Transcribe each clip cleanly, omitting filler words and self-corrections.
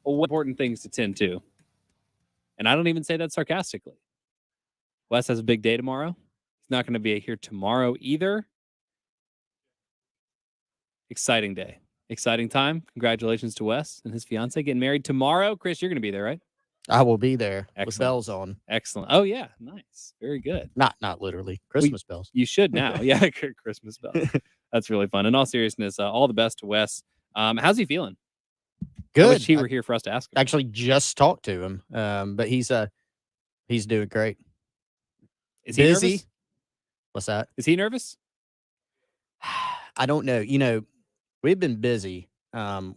important things to tend to. And I don't even say that sarcastically. Wes has a big day tomorrow. He's not going to be here tomorrow either. Exciting day. Exciting time. Congratulations to Wes and his fiance getting married tomorrow. Chris, you're going to be there, right? I will be there. Excellent. With bells on. Excellent. Oh, yeah. Nice. Very good. Not literally. Christmas bells. You should now. Yeah, Christmas bells. That's really fun. In all seriousness, all the best to Wes. How's he feeling? Good. I wish he were here for us to ask him. Actually, just talked to him, but he's doing great. Is he busy? Nervous? What's that? Is he nervous? I don't know. We've been busy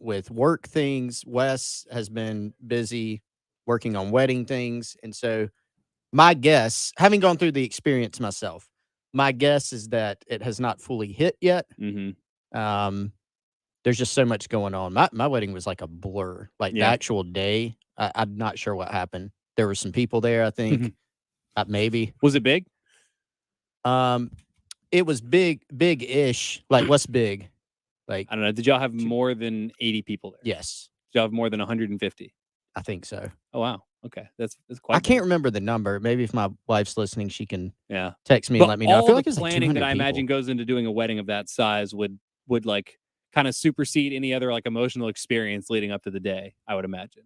with work things. Wes has been busy working on wedding things. And so my guess, having gone through the experience myself, my guess is that it has not fully hit yet. Mm-hmm. There's just so much going on. My wedding was like a blur. Like the actual day, I'm not sure what happened. There were some people there, I think. Maybe. Was it big? It was big-ish. Like, what's big? Like, I don't know. Did y'all have more than 80 people there? Yes. Did y'all have more than 150? I think so. Oh, wow. Okay. That's quite I can't remember the number. Maybe if my wife's listening, she can text me but and let me know. All I feel like the it's planning like that I people. imagine goes into doing a wedding of that size would like kind of supersede any other like emotional experience leading up to the day, I would imagine.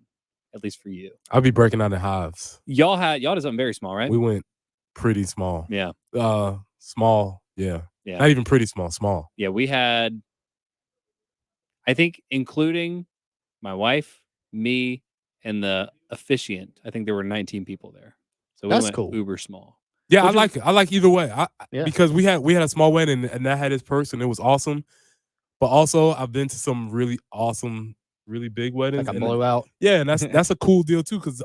At least for you. I'll be breaking out in halves. Y'all did something very small, right? We went pretty small. Yeah. Small. Yeah. Not even pretty small. Small. Yeah, we had, I think, including my wife, me, and the officiant, I think there were 19 people there. So we went cool. Uber small. Yeah, I like either way. Because we had a small wedding and that had its perks and it was awesome. But also, I've been to some really awesome, really big weddings. Like a blowout. Yeah, and that's a cool deal too, because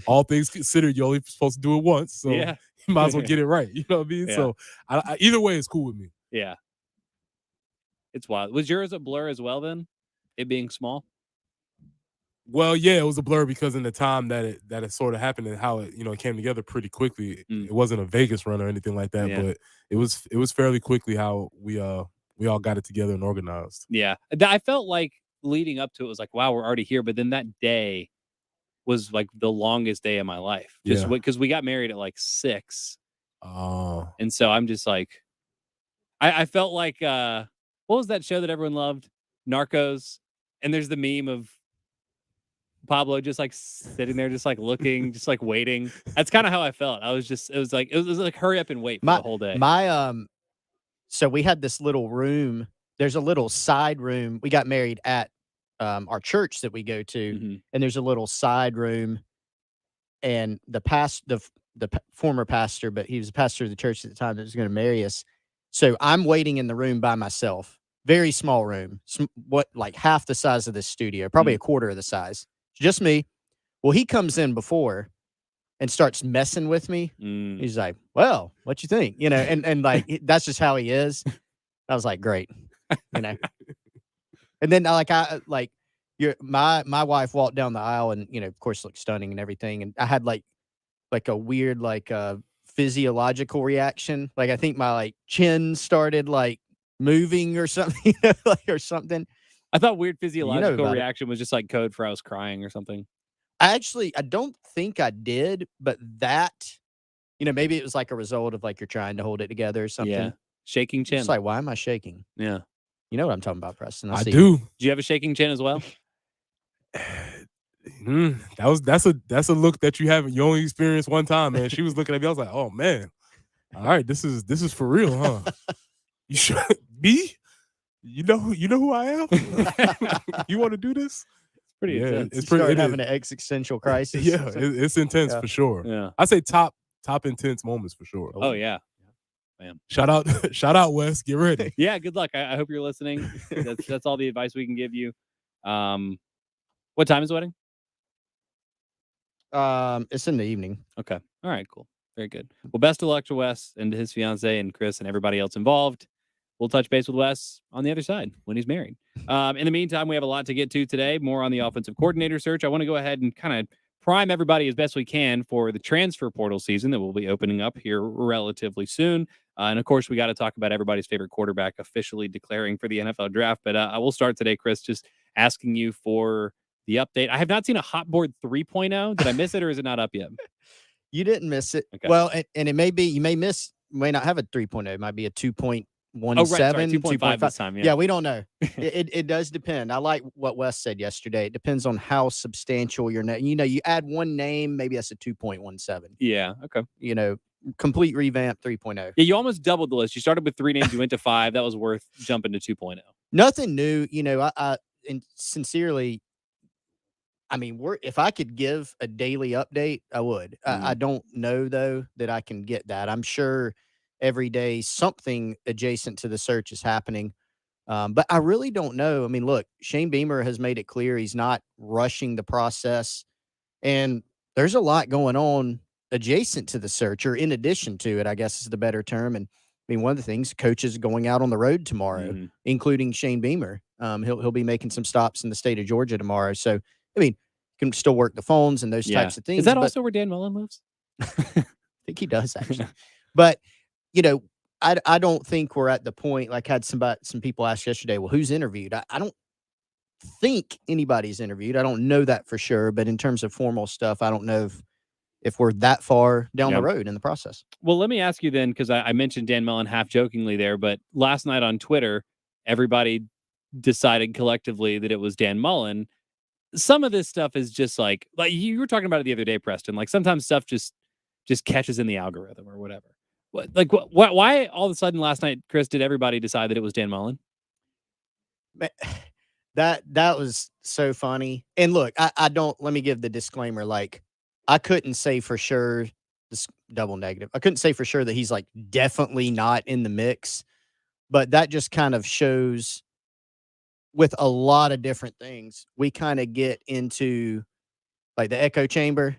all things considered, you're only supposed to do it once, so you might as well get it right. You know what I mean? Yeah. So either way, it's cool with me. Yeah, it's wild. Was yours a blur as well then? It being small. Well, yeah, it was a blur because in the time that it sort of happened and how it came together pretty quickly. It wasn't a Vegas run or anything like that, but it was fairly quickly how we all got it together and organized. Yeah, I felt like leading up to it was like, wow, we're already here. But then that day was like the longest day of my life. Just because we got married at like 6. Oh. And so I'm just like, I felt like, what was that show that everyone loved? Narcos. And there's the meme of Pablo just like sitting there, just like looking, just like waiting. That's kind of how I felt. It was like hurry up and wait for the whole day. So we had this little room. There's a little side room. We got married at our church that we go to, and there's a little side room. And the former pastor, but he was a pastor of the church at the time that was going to marry us. So I'm waiting in the room by myself. Very small room. Like half the size of this studio, probably a quarter of the size. Just me. Well, he comes in before and starts messing with me. He's like, well, what you think? And like, that's just how he is. I was like, great. And then my wife walked down the aisle and, of course, looked stunning and everything. And I had like a weird, physiological reaction. Like, I think my chin started moving or something, or something. I thought weird physiological reaction was just like code for I was crying or something. I don't think I did, but that, maybe it was like a result of like you're trying to hold it together or something. Yeah. Shaking chin. It's like, why am I shaking? Yeah. You know what I'm talking about, Preston. I do. Do you have a shaking chin as well? That's a look that you only experienced one time, man. She was looking at me. I was like, oh man. All right, this is for real, huh? You sure? Me? You know who I am? You want to do this? It's pretty intense. It's pretty having an existential crisis. Yeah, it's intense for sure. Yeah. I say top intense moments for sure. Oh yeah. Man. Shout out Wes. Get ready. Yeah, good luck. I hope you're listening. That's all the advice we can give you. What time is the wedding? It's in the evening. Okay. All right, cool. Very good. Well, best of luck to Wes and to his fiance and Chris and everybody else involved. We'll touch base with Wes on the other side when he's married. In the meantime, we have a lot to get to today. More on the offensive coordinator search. I want to go ahead and kind of prime everybody as best we can for the transfer portal season that will be opening up here relatively soon. And, of course, we got to talk about everybody's favorite quarterback officially declaring for the NFL draft. But I will start today, Chris, just asking you for the update. I have not seen a hot board 3.0. Did I miss it, or is it not up yet? You didn't miss it. Okay. Well, and it may be, you may not have a 3.0. It might be a 2.17, Oh, right. Sorry, 2.5 this time. Yeah, we don't know. It does depend. I like what Wes said yesterday. It depends on how substantial your name. You add one name, maybe that's a 2.17. Yeah. Okay. Complete revamp 3.0. Yeah, you almost doubled the list. You started with 3 names, you went to 5. That was worth jumping to 2.0. Nothing new. I and sincerely, I mean, if I could give a daily update, I would. I don't know, though, that I can get that. I'm sure every day something adjacent to the search is happening. But I really don't know. I mean, look, Shane Beamer has made it clear he's not rushing the process. And there's a lot going on adjacent to the search, or in addition to it, I guess is the better term. And I mean, one of the things, coaches going out on the road tomorrow, including Shane Beamer. He'll be making some stops in the state of Georgia tomorrow. So, I mean, you can still work the phones and those types of things. Is that also where Dan Mullen lives? I think he does, actually. But, I don't think we're at the point, like had some people ask yesterday, well, who's interviewed? I don't think anybody's interviewed. I don't know that for sure. But in terms of formal stuff, I don't know if we're that far down the road in the process. Well, let me ask you then, because I mentioned Dan Mullen half jokingly there, but last night on Twitter, everybody decided collectively that it was Dan Mullen. Some of this stuff is just like you were talking about it the other day, Preston. Like sometimes stuff just catches in the algorithm or whatever. Why all of a sudden last night, Chris, did everybody decide that it was Dan Mullen? That was so funny. And look, I don't, let me give the disclaimer. Like, I couldn't say for sure, this double negative. I couldn't say for sure that he's like definitely not in the mix, but that just kind of shows with a lot of different things, we kind of get into like the echo chamber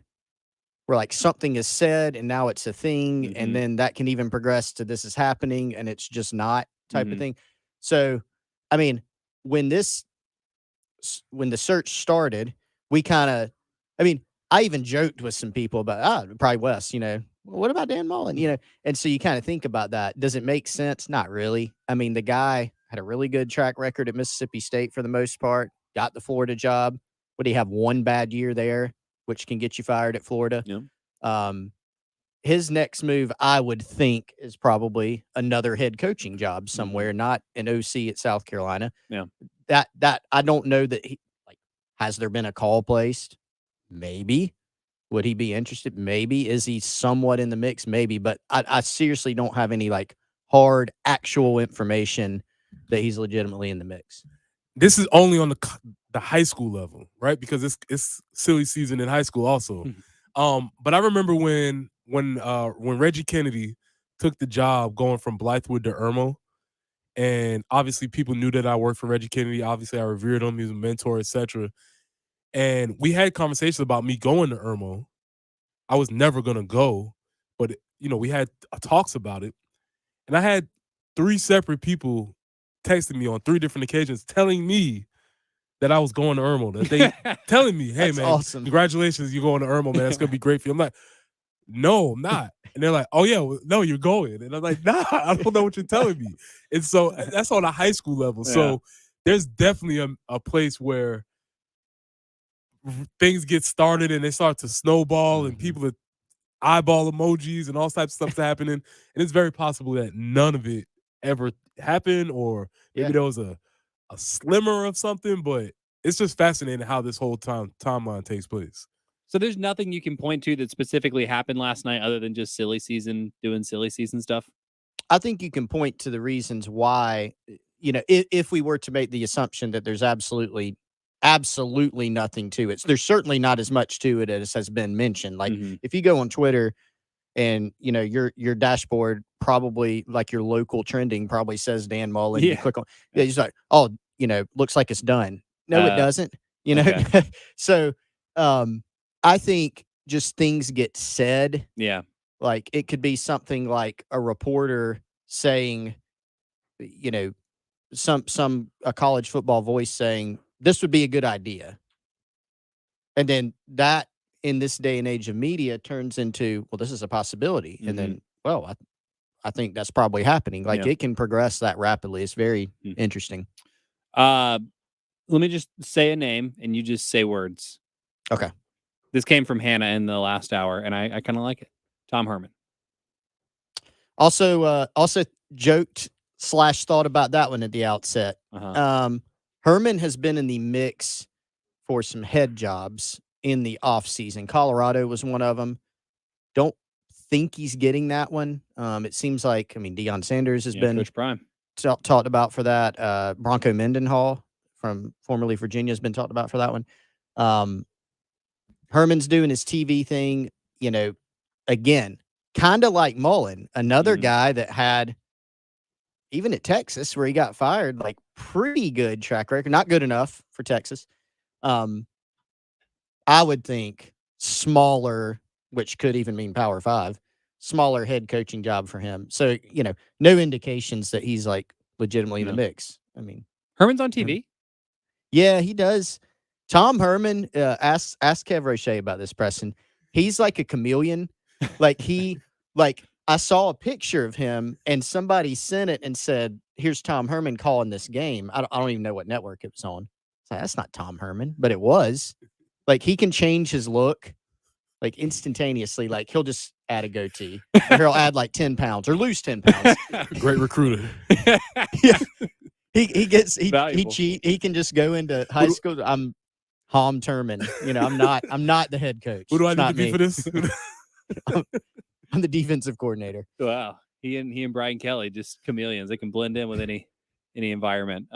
where like something is said and now it's a thing. And then that can even progress to this is happening and it's just not type of thing. So, I mean, when the search started, we kind of, I even joked with some people about, probably Wes, what about Dan Mullen, And so you kind of think about that. Does it make sense? Not really. I mean, the guy had a really good track record at Mississippi State for the most part, got the Florida job. Would he have one bad year there, which can get you fired at Florida? Yeah. His next move, I would think, is probably another head coaching job somewhere, not an OC at South Carolina. Yeah. That I don't know that has there been a call placed? Maybe. Would he be interested? Maybe. Is he somewhat in the mix? Maybe. But I seriously don't have any hard actual information that he's legitimately in the mix. This is only on the high school level, right? Because it's silly season in high school also. But I remember when Reggie Kennedy took the job going from Blythewood to Irmo, and obviously people knew that I worked for Reggie Kennedy. Obviously, I revered him. He was a mentor, etc. And we had conversations about me going to Irmo. I was never going to go, but, we had talks about it. And I had 3 separate people texting me on 3 different occasions telling me that I was going to Irmo. That they telling me, hey, man, awesome. Congratulations, you're going to Irmo, man. That's going to be great for you. I'm like, no, I'm not. And they're like, oh, yeah, well, no, you're going. And I'm like, nah, I don't know what you're telling me. And so that's on a high school level. Yeah. So there's definitely a place where things get started and they start to snowball and people are eyeball emojis and all types of stuff's happening. And it's very possible that none of it ever happened, or maybe there was a slimmer of something, but it's just fascinating how this whole timeline takes place. So there's nothing you can point to that specifically happened last night other than just silly season doing silly season stuff? I think you can point to the reasons why, if we were to make the assumption that there's absolutely nothing to it. So there's certainly not as much to it as has been mentioned. Like if you go on Twitter and, your dashboard probably like your local trending probably says Dan Mullen. You click on, he's like, oh, looks like it's done. No, it doesn't, Okay. So, I think just things get said. Yeah. Like it could be something like a reporter saying, a college football voice saying, this would be a good idea. And then that in this day and age of media turns into, well, this is a possibility. And then, well, I think that's probably happening. Like it can progress that rapidly. It's very interesting. Let me just say a name, and you just say words. Okay. This came from Hannah in the last hour, and I kind of like it. Tom Herman. Also joked / thought about that one at the outset. Herman has been in the mix for some head jobs in the offseason. Colorado was one of them. Don't think he's getting that one. It seems like, Deion Sanders has been Coach Prime. talked about for that. Bronco Mendenhall from formerly Virginia has been talked about for that one. Herman's doing his TV thing, again, kind of like Mullen, another guy that had, even at Texas where he got fired, like pretty good track record, not good enough for Texas. I would think smaller, which could even mean Power 5, smaller head coaching job for him. So, no indications that he's like legitimately in the mix. Herman's on TV. Yeah, he does. Tom Herman, ask Kev Roche about this, Preston. He's like a chameleon. I saw a picture of him and somebody sent it and said, here's Tom Herman calling this game. I don't even know what network it was on. It's like, that's not Tom Herman, but it was. Like, he can change his look like instantaneously. Like, he'll just add a goatee or he'll add like 10 pounds or lose 10 pounds. Great recruiter. Yeah. He cheat. He can just go into high school. I'm Ham Turman. I'm not the head coach. Who do I It's need not to be me. for this? I'm the defensive coordinator. Wow. He and Brian Kelly, just chameleons. They can blend in with any environment.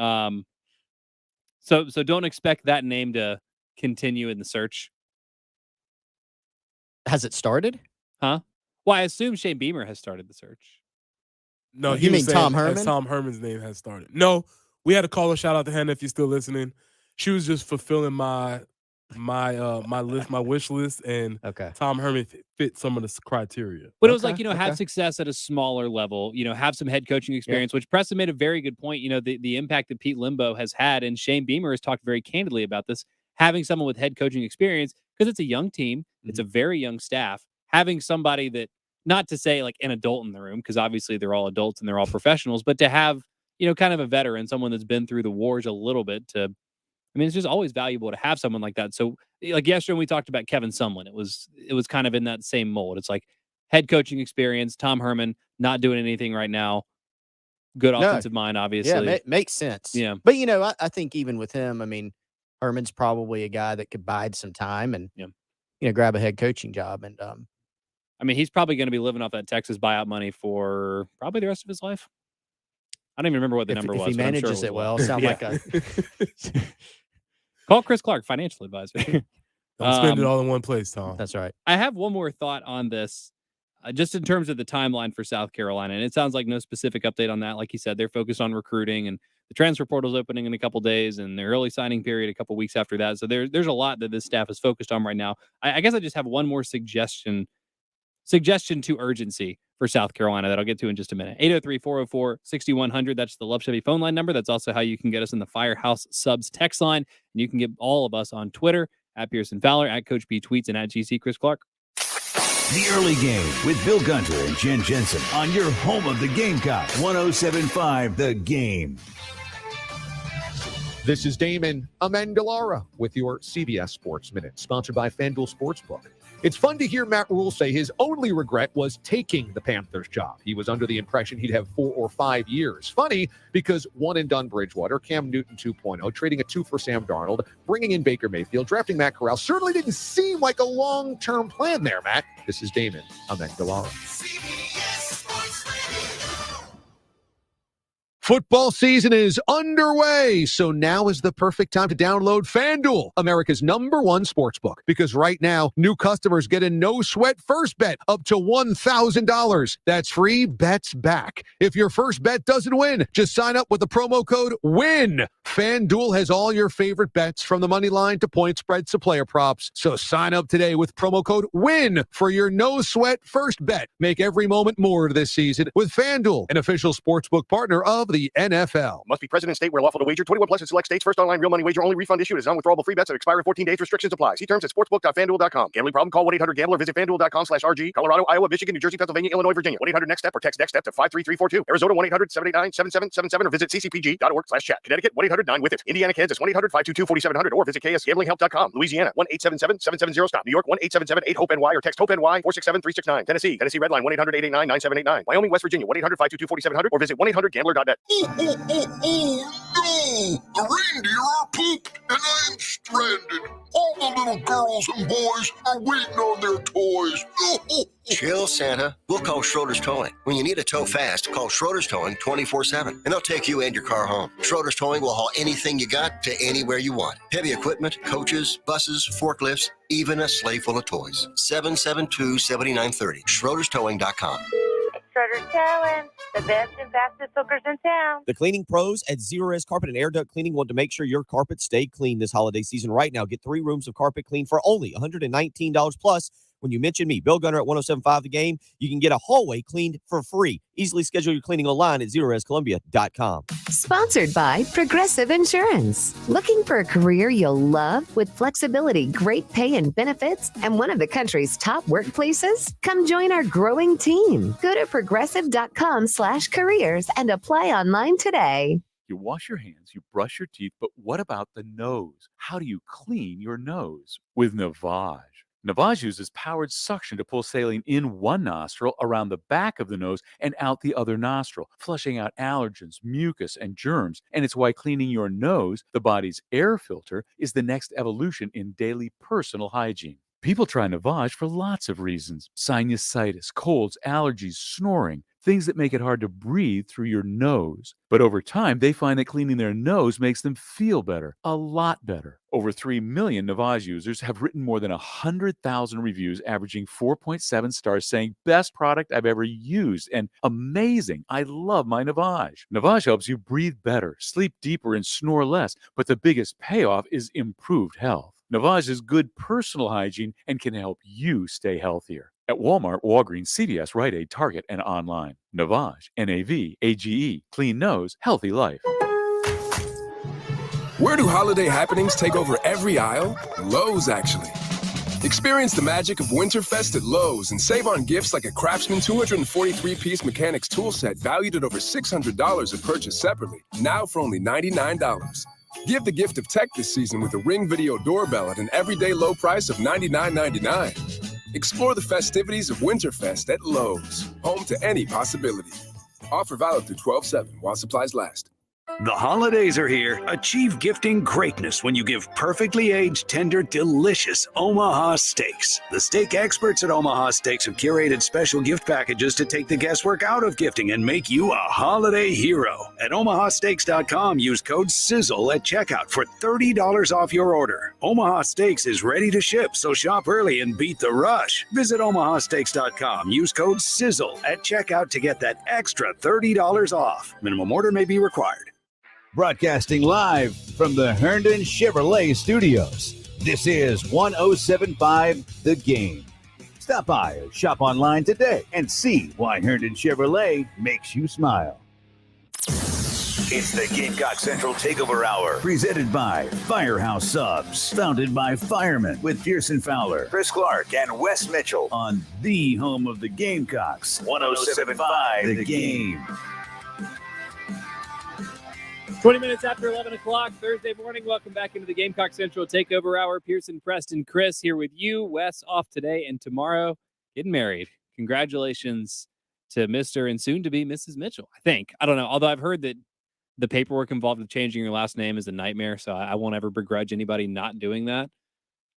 So don't expect that name to continue in the search. Has it started? Huh? Well, I assume Shane Beamer has started the search. No, You mean Tom as Herman? Tom Herman's name has started. No, we had to call a shout out to Hannah if you're still listening. She was just fulfilling my wish list, and Tom Herman fit some of the criteria. But it was have success at a smaller level, have some head coaching experience, which Preston made a very good point. The impact that Pete Limbo has had, and Shane Beamer has talked very candidly about this, having someone with head coaching experience, because it's a young team, it's a very young staff, having somebody that, not to say like an adult in the room, because obviously they're all adults and they're all professionals, but to have, kind of a veteran, someone that's been through the wars a little bit it's just always valuable to have someone like that. So like yesterday when we talked about Kevin Sumlin, it was kind of in that same mold. It's like head coaching experience, Tom Herman not doing anything right now. Good offensive mind, obviously. Yeah, makes sense. Yeah. But, I think even with him, Herman's probably a guy that could bide some time and, grab a head coaching job. And, he's probably going to be living off that Texas buyout money for probably the rest of his life. I don't even remember what the number was. If he manages it well, sound like a... Call Chris Clark, financial advisor. Don't spend it all in one place, Tom. That's right. I have one more thought on this, just in terms of the timeline for South Carolina. And it sounds like no specific update on that. Like you said, they're focused on recruiting, and the transfer portal's opening in a couple days, and the early signing period a couple weeks after that. So there's a lot that this staff is focused on right now. I guess I just have one more suggestion to urgency for South Carolina that I'll get to in just a minute. 803-404-6100. That's the Love Chevy phone line number. That's also how you can get us in the Firehouse Subs text line. And you can get all of us on Twitter at Pearson Fowler, at Coach B Tweets, and at GC Chris Clark. The Early Game with Bill Gunter and Jen Jensen on your home of the Gamecocks, 107.5 The Game. This is Damon Amendolara with your CBS Sports Minute, sponsored by FanDuel Sportsbook. It's fun to hear Matt Rule say his only regret was taking the Panthers job. He was under the impression he'd have 4 or 5 years. Funny, because one and done Bridgewater, Cam Newton 2.0, trading a 2 for Sam Darnold, bringing in Baker Mayfield, drafting Matt Corral, certainly didn't seem like a long-term plan there, Matt. This is Damon Amendolara. Football season is underway, so now is the perfect time to download FanDuel, America's #1 sportsbook. Because right now, new customers get a no-sweat first bet up to $1,000. That's free bets back. If your first bet doesn't win, just sign up with the promo code WIN. FanDuel has all your favorite bets from the money line to point spreads to player props. So sign up today with promo code WIN for your no-sweat first bet. Make every moment more this season with FanDuel, an official sportsbook partner of the the NFL. Must be present in state where lawful to wager. 21 plus in select states. First online real money wager only. Refund issued as non-withdrawable free bets that expire in 14 days. Restrictions apply. See terms at sportsbook.fanduel.com. Gambling problem? Call 1-800-GAMBLER. Visit fanduel.com/RG. Colorado, Iowa, Michigan, New Jersey, Pennsylvania, Illinois, Virginia. 1-800-NEXT-STEP or text NEXT-STEP to 53342. Arizona 1-800-789-7777 or visit ccpg.org/chat. Connecticut 1-800-9-WITH-IT. Indiana, Kansas 1-800-522-4700 or visit ksgamblinghelp.com. Louisiana 1-877-770-STOP. New York 1-877-8-HOPE-NY or text HOPE-NY 467-369. Tennessee Redline 1-800-889-9789. Wyoming, West Virginia 1-800-522-4700 or visit 1-800-GAMBLER.net. No! A reindeer are pooped, and I'm stranded. All the little girls and boys are waiting on their toys. Chill, Santa. We'll call Schroeder's Towing. When you need a tow fast, call Schroeder's Towing 24/7, and they'll take you and your car home. Schroeder's Towing will haul anything you got to anywhere you want. Heavy equipment, coaches, buses, forklifts, even a sleigh full of toys. 772-7930. SchroedersTowing.com. Schroeder's Towing, the best and fastest hookers in town. The cleaning pros at Zerorez Carpet and Air Duct Cleaning want to make sure your carpets stay clean this holiday season. Right now, get 3 rooms of carpet clean for only $119 plus. When you mention me, Bill Gunner at 107.5 The Game, you can get a hallway cleaned for free. Easily schedule your cleaning online at ZerorezColumbia.com. Sponsored by Progressive Insurance. Looking for a career you'll love with flexibility, great pay and benefits, and one of the country's top workplaces? Come join our growing team. Go to progressive.com/careers and apply online today. You wash your hands, you brush your teeth, but what about the nose? How do you clean your nose? With Navage. Navage uses powered suction to pull saline in one nostril, around the back of the nose, and out the other nostril, flushing out allergens, mucus, and germs. And it's why cleaning your nose, the body's air filter, is the next evolution in daily personal hygiene. People try Navage for lots of reasons: sinusitis, colds, allergies, snoring, things that make it hard to breathe through your nose. But over time, they find that cleaning their nose makes them feel better, a lot better. Over 3 million Navage users have written more than 100,000 reviews, averaging 4.7 stars, saying, "Best product I've ever used," and "Amazing, I love my Navage." Navage helps you breathe better, sleep deeper, and snore less. But the biggest payoff is improved health. Navage is good personal hygiene and can help you stay healthier. At Walmart, Walgreens, CVS, Rite Aid, Target, and online. Navage, N-A-V-A-G-E. Clean nose, healthy life. Where do holiday happenings take over every aisle? Lowe's, actually. Experience the magic of Winterfest at Lowe's and save on gifts like a Craftsman 243-piece mechanics tool set valued at over $600 if purchased separately, now for only $99. Give the gift of tech this season with a Ring Video doorbell at an everyday low price of $99.99. Explore the festivities of Winterfest at Lowe's, home to any possibility. Offer valid through 12/7 while supplies last. The holidays are here. Achieve gifting greatness when you give perfectly aged, tender, delicious Omaha steaks. The steak experts at Omaha Steaks have curated special gift packages to take the guesswork out of gifting and make you a holiday hero. At omahasteaks.com, use code SIZZLE at checkout for $30 off your order. Omaha Steaks is ready to ship, so shop early and beat the rush. Visit omahasteaks.com. Use code SIZZLE at checkout to get that extra $30 off. Minimum order may be required. Broadcasting live from the Herndon Chevrolet Studios. This is 107.5 The Game. Stop by or shop online today and see why Herndon Chevrolet makes you smile. It's the Gamecock Central Takeover Hour, presented by Firehouse Subs, founded by firemen with Pearson Fowler, Chris Clark, and Wes Mitchell on the home of the Gamecocks, 107.5 The Game. 20 minutes after 11 o'clock, Thursday morning. Welcome back into the Gamecock Central Takeover Hour. Pearson, Preston, Chris here with you. Wes off today and tomorrow, getting married. Congratulations to Mr. and soon-to-be Mrs. Mitchell, I think. I don't know. Although I've heard that the paperwork involved with changing your last name is a nightmare, so I won't ever begrudge anybody not doing that.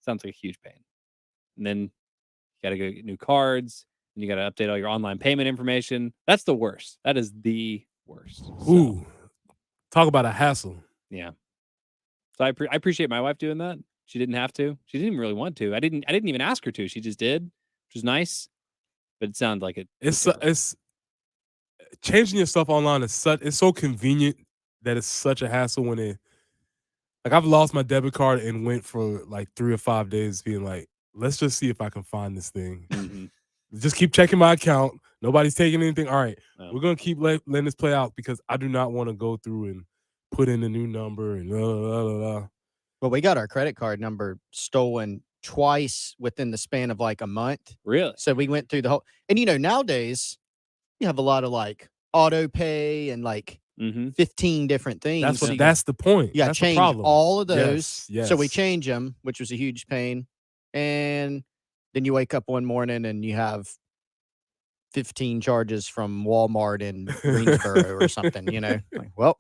Sounds like a huge pain. And then you got to go get new cards, and you got to update all your online payment information. That's the worst. That is the worst. So. Ooh. Talk about a hassle. Yeah. So I appreciate my wife doing that. She didn't have to. She didn't really want to. I didn't even ask her to. She just did, which is nice. But it sounds like it. It's changing your stuff online is it's so convenient that it's such a hassle when I've lost my debit card and went for like 3 or 5 days being like, let's just see if I can find this thing. Mm-hmm. Just keep checking my account. Nobody's taking anything. All right, No. we're gonna keep letting this play out because I do not want to go through and put in a new number and Well, we got our credit card number stolen twice within the span of like a month. Really? So we went through the whole, and nowadays you have a lot of like auto pay and like 15 different things. That's the point. You got to That's the change problem. all of those. Yes. So we change them, which was a huge pain. And then you wake up one morning and you have 15 charges from Walmart in Greensboro or something, Like, well,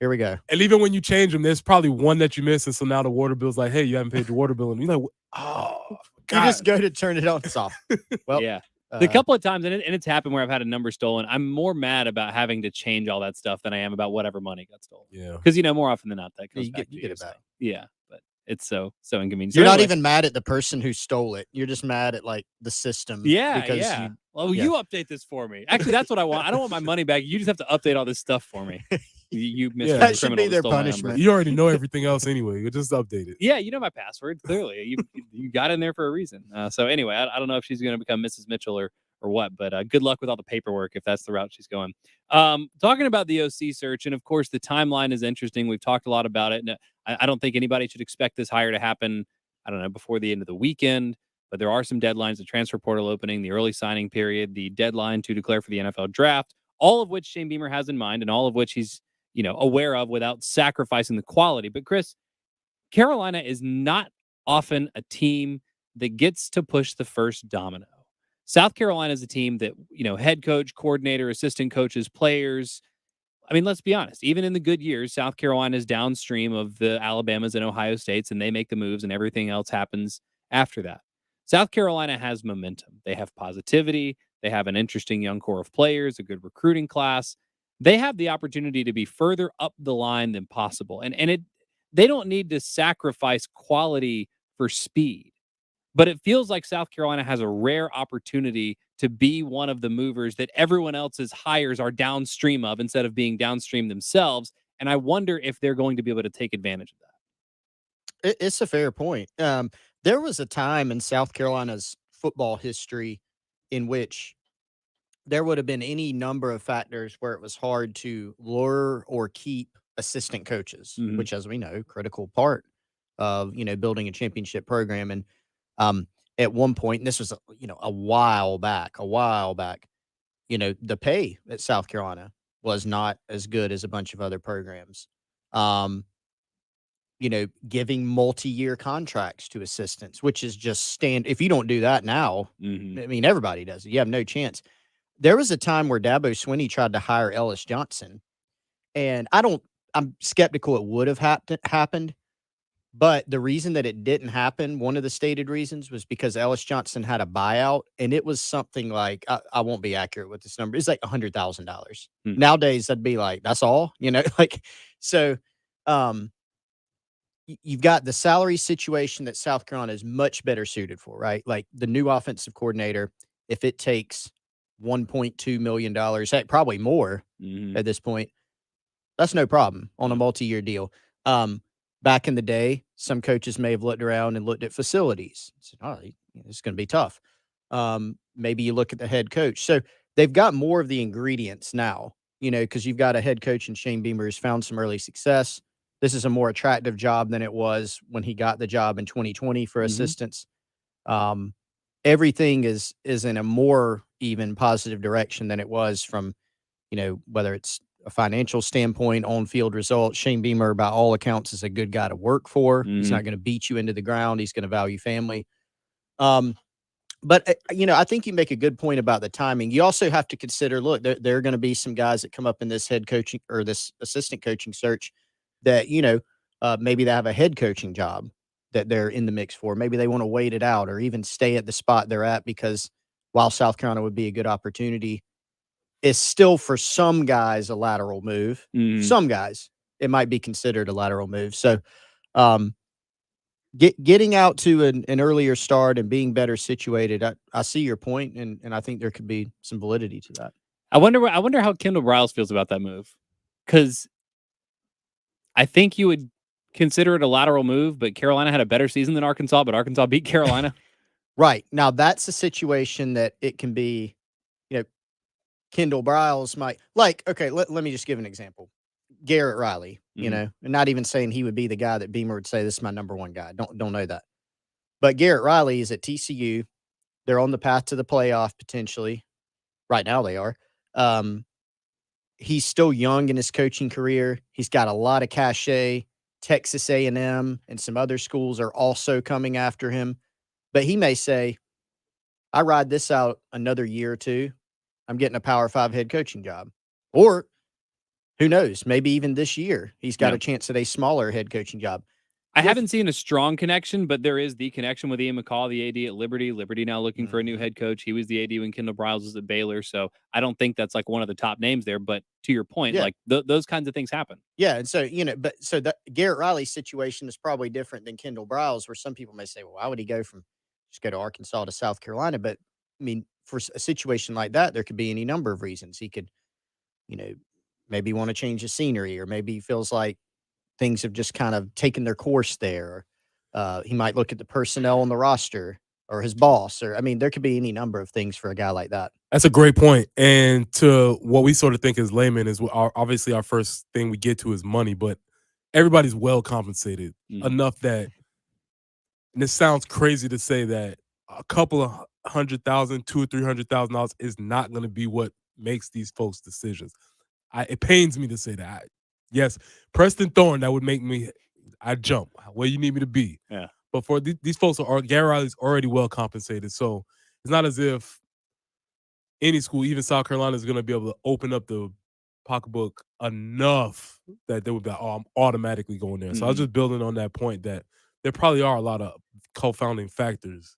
here we go. And even when you change them, there's probably one that you miss. And so now the water bill's like, hey, you haven't paid your water bill. And you're like, oh, God. You just go to turn it on. It's off. Well, yeah. The couple of times, and it's happened where I've had a number stolen, I'm more mad about having to change all that stuff than I am about whatever money got stolen. Yeah. Because, more often than not, that comes back you get it back. So, yeah. But it's so inconvenient. You're not even mad at the person who stole it. You're just mad at like the system. Yeah. Because yeah. You update this for me. Actually, that's what I want. I don't want my money back. You just have to update all this stuff for me. You missed that should be their punishment. You already know everything else anyway. You just update it. Yeah, you know my password. Clearly, you got in there for a reason. So anyway, I don't know if she's going to become Mrs. Mitchell or what, but good luck with all the paperwork if that's the route she's going. Talking about the OC search, and of course the timeline is interesting. We've talked a lot about it, and I don't think anybody should expect this hire to happen, I don't know, before the end of the weekend, but there are some deadlines: the transfer portal opening, the early signing period, the deadline to declare for the NFL draft, all of which Shane Beamer has in mind and all of which he's aware of without sacrificing the quality. But Chris, Carolina is not often a team that gets to push the first domino. South Carolina is a team that, head coach, coordinator, assistant coaches, players. I mean, let's be honest. Even in the good years, South Carolina is downstream of the Alabamas and Ohio States, and they make the moves, and everything else happens after that. South Carolina has momentum. They have positivity. They have an interesting young core of players, a good recruiting class. They have the opportunity to be further up the line than possible. And they don't need to sacrifice quality for speed. But it feels like South Carolina has a rare opportunity to be one of the movers that everyone else's hires are downstream of instead of being downstream themselves. And I wonder if they're going to be able to take advantage of that. It's a fair point. There was a time in South Carolina's football history in which there would have been any number of factors where it was hard to lure or keep assistant coaches, which, as we know, critical part of, building a championship program. And at one point, and this was, a while back, the pay at South Carolina was not as good as a bunch of other programs. Giving multi-year contracts to assistants, which is just if you don't do that now, I mean, everybody does it. You have no chance. There was a time where Dabo Swinney tried to hire Ellis Johnson, and I'm skeptical it would have happened. But the reason that it didn't happen, one of the stated reasons, was because Ellis Johnson had a buyout, and it was something like, I won't be accurate with this number, it's like $100,000. Nowadays, that'd be like, that's all, so you've got the salary situation that South Carolina is much better suited for, right? Like the new offensive coordinator, if it takes $1.2 million, heck, probably more at this point, that's no problem on a multi-year deal. Back in the day, some coaches may have looked around and looked at facilities and said, oh, it's going to be tough. Maybe you look at the head coach. So they've got more of the ingredients now, because you've got a head coach in Shane Beamer who's found some early success. This is a more attractive job than it was when he got the job in 2020 for assistants. Everything is in a more even positive direction than it was from, whether it's a financial standpoint, on-field results. Shane Beamer, by all accounts, is a good guy to work for. He's not going to beat you into the ground. He's going to value family. But, I think you make a good point about the timing. You also have to consider, look, there are going to be some guys that come up in this head coaching or this assistant coaching search that, maybe they have a head coaching job that they're in the mix for. Maybe they want to wait it out or even stay at the spot they're at, because while South Carolina would be a good opportunity, it's still for some guys a lateral move. Some guys, it might be considered a lateral move. So getting out to an earlier start and being better situated, I see your point, and I think there could be some validity to that. I wonder how Kendall Briles feels about that move, because I think you would consider it a lateral move, but Carolina had a better season than Arkansas, but Arkansas beat Carolina. Right. Now, that's a situation that it can be, Kendall Briles might okay, let me just give an example. Garrett Riley, you know, and not even saying he would be the guy that Beamer would say this is my number one guy. Don't know that. But Garrett Riley is at TCU. They're on the path to the playoff potentially. Right now they are. He's still young in his coaching career. He's got a lot of cachet. Texas A&M and some other schools are also coming after him. But he may say, I ride this out another year or two. I'm getting a Power 5 head coaching job. Or who knows, maybe even this year he's got a chance at a smaller head coaching job. I haven't seen a strong connection, but there is the connection with Ian McCall, the AD at Liberty. Liberty now looking for a new head coach. He was the AD when Kendall Briles was at Baylor. So I don't think that's like one of the top names there. But to your point, like those kinds of things happen. Yeah. And so, you know, but so the Garrett Riley situation is probably different than Kendall Briles, where some people may say, well, why would he go from just go to Arkansas to South Carolina? But I mean, for a situation like that, there could be any number of reasons. He could, you know, maybe want to change the scenery, or maybe he feels like things have just kind of taken their course there. He might look at the personnel on the roster or his boss, or I mean, there could be any number of things for a guy like that. That's a great point. And to what we sort of think as laymen is obviously our first thing we get to is money, but everybody's well compensated enough that, and it sounds crazy to say that a couple of $100,000, $200,000 or $300,000 is not going to be what makes these folks' decisions. It pains me to say that. Yes, Preston Thorne, that would make me, I'd jump where you need me to be. Yeah. But for these folks, Garrett Riley's already well compensated. So it's not as if any school, even South Carolina, is going to be able to open up the pocketbook enough that they would be like, oh, I'm automatically going there. So I was just building on that point that there probably are a lot of co-founding factors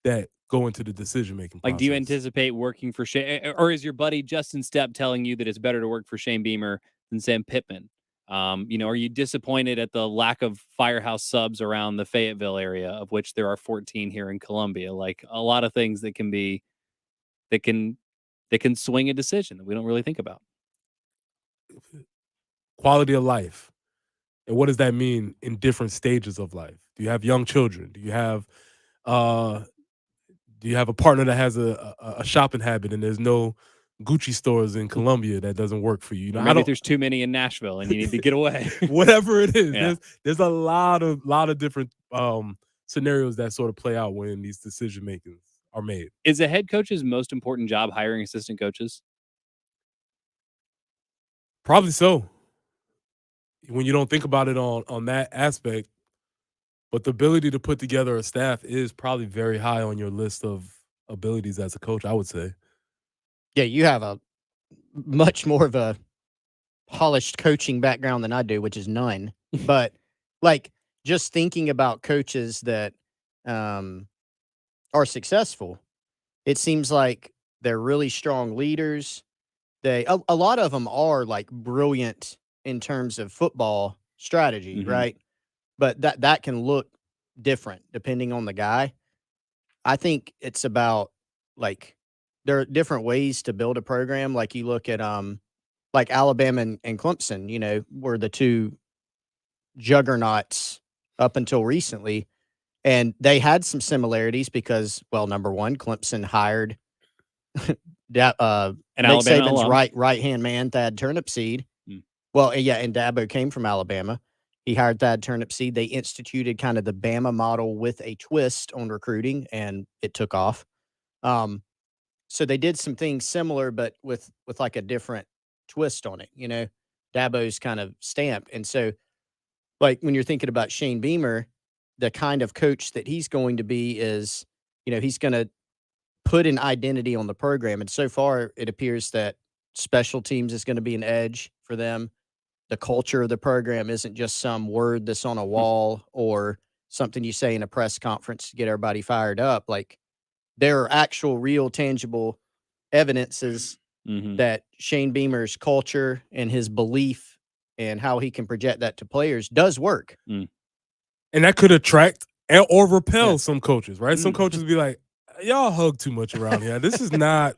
that go into the decision-making process. Like, do you anticipate working for Shane, or is your buddy Justin Stepp telling you that it's better to work for Shane Beamer than Sam Pittman? You know, are you disappointed at the lack of Firehouse Subs around the Fayetteville area, of which there are 14 here in Columbia? Like, a lot of things that can swing a decision that we don't really think about. Quality of life. And what does that mean in different stages of life? Do you have young children? Do you have a partner that has a shopping habit and there's no Gucci stores in Columbia that doesn't work for you? You know, Maybe there's too many in Nashville and you need to get away. Whatever it is, there's a lot of different scenarios that sort of play out when these decision makings are made. Is a head coach's most important job hiring assistant coaches? Probably so. When you don't think about it on that aspect, but the ability to put together a staff is probably very high on your list of abilities as a coach, I would say. Yeah, you have a much more of a polished coaching background than I do, which is none. But like, just thinking about coaches that are successful, it seems like they're really strong leaders. A lot of them are like brilliant in terms of football strategy, right? But that can look different depending on the guy. I think it's about, like, there are different ways to build a program. Like, you look at like Alabama and Clemson, you know, were the two juggernauts up until recently, and they had some similarities because, well, number one, Clemson hired An Nick Alabama Saban's alum. right-hand man, Thad Turnipseed. Well, yeah, and Dabo came from Alabama. He hired Thad Turnipseed. They instituted kind of the Bama model with a twist on recruiting, and it took off. So they did some things similar, but with like a different twist on it, you know, Dabo's kind of stamp. And so, like, when you're thinking about Shane Beamer, the kind of coach that he's going to be is, you know, he's going to put an identity on the program. And so far, it appears that special teams is going to be an edge for them. The culture of the program isn't just some word that's on a wall or something you say in a press conference to get everybody fired up. Like, there are actual, real, tangible evidences that Shane Beamer's culture and his belief and how he can project that to players does work. And that could attract or repel some coaches, right? Some coaches be like, y'all hug too much around here. This is not,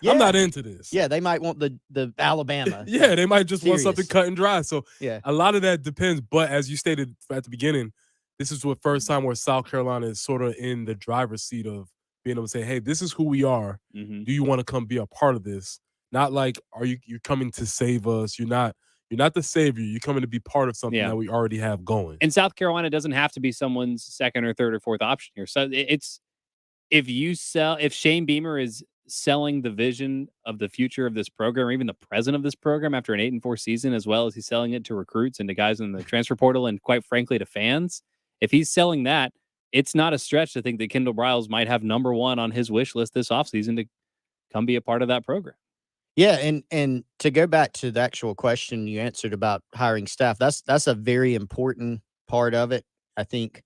I'm not into this. Yeah, they might want the Alabama. Yeah, they might just want Serious. something cut and dry. So Yeah. a lot of that depends. But as you stated at the beginning, this is the first time where South Carolina is sort of in the driver's seat of being able to say, hey, this is who we are. Do you want to come be a part of this? Not like, you're coming to save us. You're not the savior. You're coming to be part of something that we already have going. And South Carolina doesn't have to be someone's second or third or fourth option here. So it's if Shane Beamer is selling the vision of the future of this program, or even the present of this program after an 8-4 season, as well as he's selling it to recruits and to guys in the transfer portal and quite frankly to fans, if he's selling that, it's not a stretch to think that Kendall Briles might have number one on his wish list this offseason to come be a part of that program. Yeah, and to go back to the actual question you answered about hiring staff, that's a very important part of it. I think,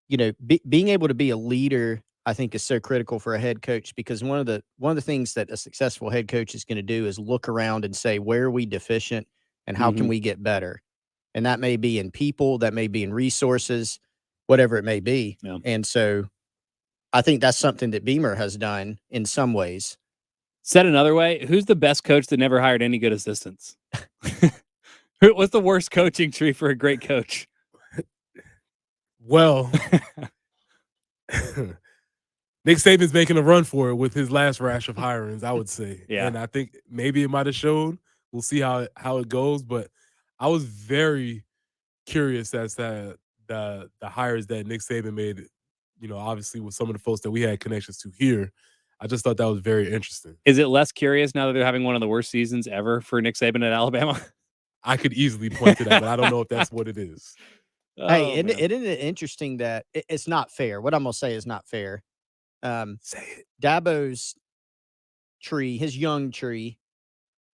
being able to be a leader, I think, is so critical for a head coach, because one of the things that a successful head coach is going to do is look around and say, where are we deficient and how can we get better? And that may be in people, that may be in resources, whatever it may be. Yeah. And so I think that's something that Beamer has done in some ways. Said another way, who's the best coach that never hired any good assistants? What's the worst coaching tree for a great coach? Well, Nick Saban's making a run for it with his last rash of hirings, I would say. Yeah. And I think maybe it might have showed. We'll see how it goes. But I was very curious as to the hires that Nick Saban made, obviously with some of the folks that we had connections to here. I just thought that was very interesting. Is it less curious now that they're having one of the worst seasons ever for Nick Saban at Alabama? I could easily point to that, but I don't know if that's what it is. Hey, isn't it interesting that it's not fair? What I'm going to say is not fair. Say it. Dabo's tree, his young tree,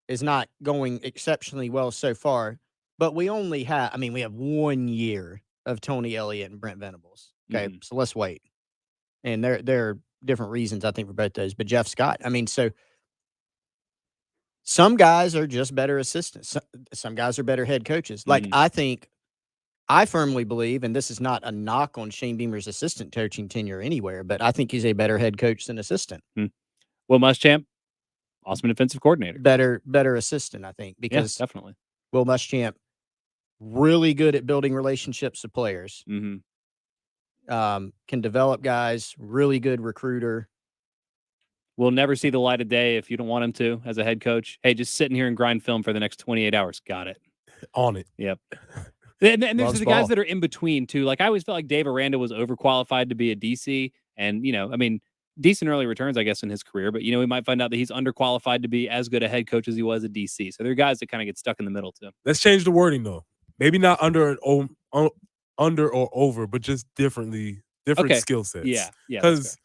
is not going exceptionally well so far, but we have 1 year of Tony Elliott and Brent Venables. Okay, so let's wait. And there are different reasons, I think, for both those. But Jeff Scott, so some guys are just better assistants. Some guys are better head coaches. Like, I firmly believe, and this is not a knock on Shane Beamer's assistant coaching tenure anywhere, but I think he's a better head coach than assistant. Will Muschamp, awesome defensive coordinator. Better assistant, I think, because definitely. Will Muschamp, really good at building relationships with players. Can develop guys, really good recruiter. Will never see the light of day if you don't want him to as a head coach. Hey, just sitting here and grind film for the next 28 hours. Got it. On it. Yep. And there's the guys that are in between too. Like, I always felt like Dave Aranda was overqualified to be a DC, and decent early returns, I guess, in his career. But we might find out that he's underqualified to be as good a head coach as he was a DC. So there are guys that kind of get stuck in the middle too. Let's change the wording though. Maybe not under or over, but just different skill sets. Yeah. Because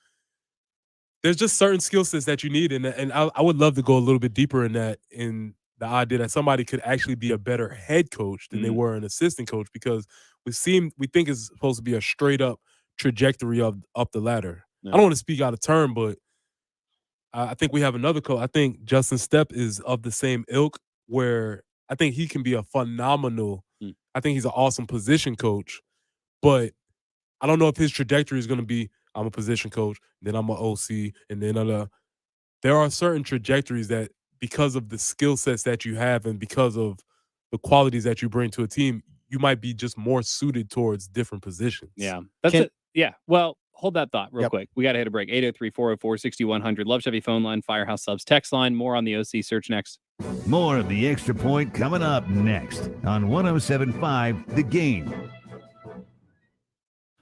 there's just certain skill sets that you need, and I would love to go a little bit deeper in that, in the idea that somebody could actually be a better head coach than they were an assistant coach, because we think it's supposed to be a straight up trajectory of up the ladder. I don't want to speak out of turn, but I think we have another coach. I think Justin Stepp is of the same ilk, where I think he can be a phenomenal. I think he's an awesome position coach, but I don't know if his trajectory is going to be, I'm a position coach, then I'm an OC, and then there are certain trajectories that, because of the skill sets that you have and because of the qualities that you bring to a team, you might be just more suited towards different positions. Yeah. Well, hold that thought real quick. We got to hit a break. 803-404-6100. Love Chevy phone line, Firehouse Subs text line. More on the OC Search next. More of the Extra Point coming up next on 107.5 The Game.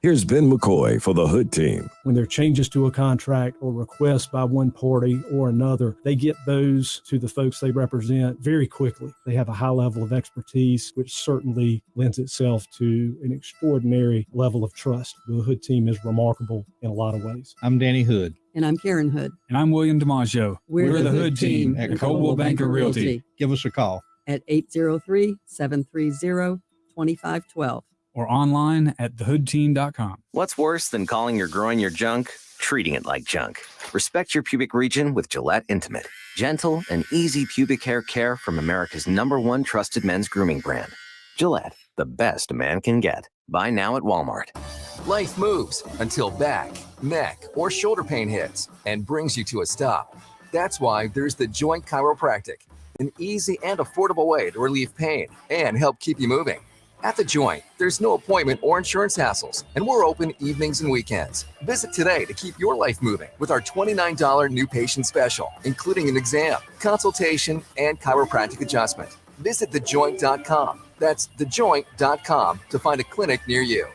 Here's Ben McCoy for the Hood Team. When there are changes to a contract or requests by one party or another, they get those to the folks they represent very quickly. They have a high level of expertise, which certainly lends itself to an extraordinary level of trust. The Hood Team is remarkable in a lot of ways. I'm Danny Hood. And I'm Karen Hood. And I'm William DiMaggio. We're the Hood Team at Coldwell Banker Realty. Give us a call at 803-730-2512. or online at thehoodteam.com. What's worse than calling your groin your junk? Treating it like junk. Respect your pubic region with Gillette Intimate. Gentle and easy pubic hair care from America's #1 trusted men's grooming brand. Gillette, the best a man can get. Buy now at Walmart. Life moves until back, neck, or shoulder pain hits and brings you to a stop. That's why there's the Joint Chiropractic, an easy and affordable way to relieve pain and help keep you moving. At The Joint, there's no appointment or insurance hassles, and we're open evenings and weekends. Visit today to keep your life moving with our $29 new patient special, including an exam, consultation, and chiropractic adjustment. Visit thejoint.com. That's thejoint.com to find a clinic near you.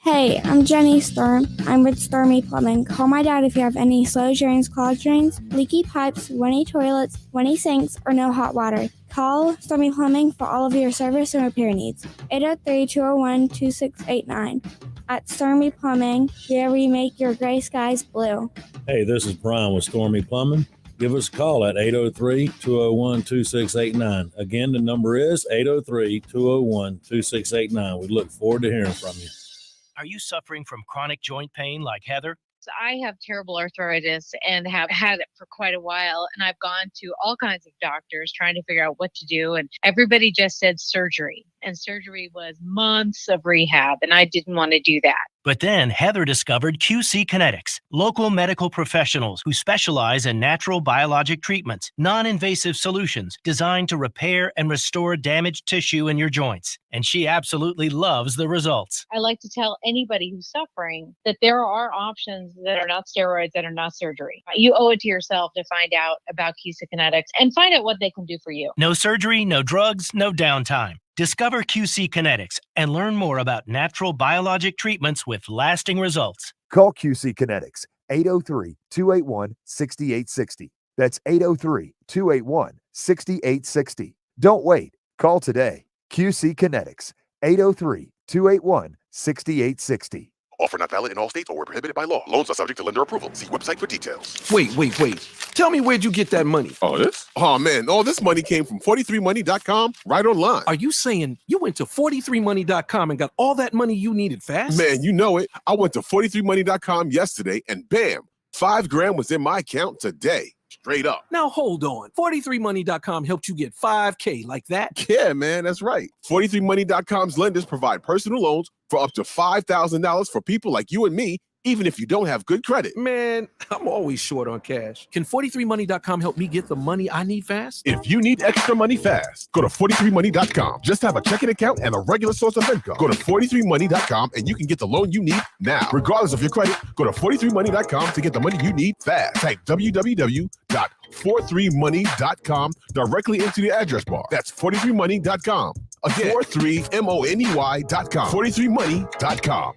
Hey, I'm Jenny Sturm. I'm with Sturmy Plumbing. Call my dad if you have any slow drains, clogged drains, leaky pipes, runny toilets, runny sinks, or no hot water. Call Sturmy Plumbing for all of your service and repair needs. 803-201-2689. At Sturmy Plumbing, where we make your gray skies blue. Hey, this is Brian with Stormy Plumbing. Give us a call at 803-201-2689. Again, the number is 803-201-2689. We look forward to hearing from you. Are you suffering from chronic joint pain like Heather? I have terrible arthritis and have had it for quite a while. And I've gone to all kinds of doctors trying to figure out what to do. And everybody just said surgery. And surgery was months of rehab. And I didn't want to do that. But then Heather discovered QC Kinetics, local medical professionals who specialize in natural biologic treatments, non-invasive solutions designed to repair and restore damaged tissue in your joints. And she absolutely loves the results. I like to tell anybody who's suffering that there are options that are not steroids, that are not surgery. You owe it to yourself to find out about QC Kinetics and find out what they can do for you. No surgery, no drugs, no downtime. Discover QC Kinetics and learn more about natural biologic treatments with lasting results. Call QC Kinetics, 803-281-6860. That's 803-281-6860. Don't wait. Call today. QC Kinetics, 803-281-6860. Offer not valid in all states or where prohibited by law. Loans are subject to lender approval. See website for details. Wait. Tell me, where'd you get that money? Oh, this? Oh, man. All this money came from 43money.com right online. Are you saying you went to 43money.com and got all that money you needed fast? Man, you know it. I went to 43money.com yesterday and bam, $5,000 was in my account today. Straight up. Now, hold on. 43money.com helped you get $5,000 like that? Yeah, man, that's right. 43money.com's lenders provide personal loans for up to $5,000 for people like you and me, even if you don't have good credit. Man, I'm always short on cash. Can 43money.com help me get the money I need fast? If you need extra money fast, go to 43money.com. Just have a checking account and a regular source of income. Go to 43money.com and you can get the loan you need now. Regardless of your credit, go to 43money.com to get the money you need fast. Type www.43money.com directly into the address bar. That's 43money.com. Again, 43money.com. 43money.com.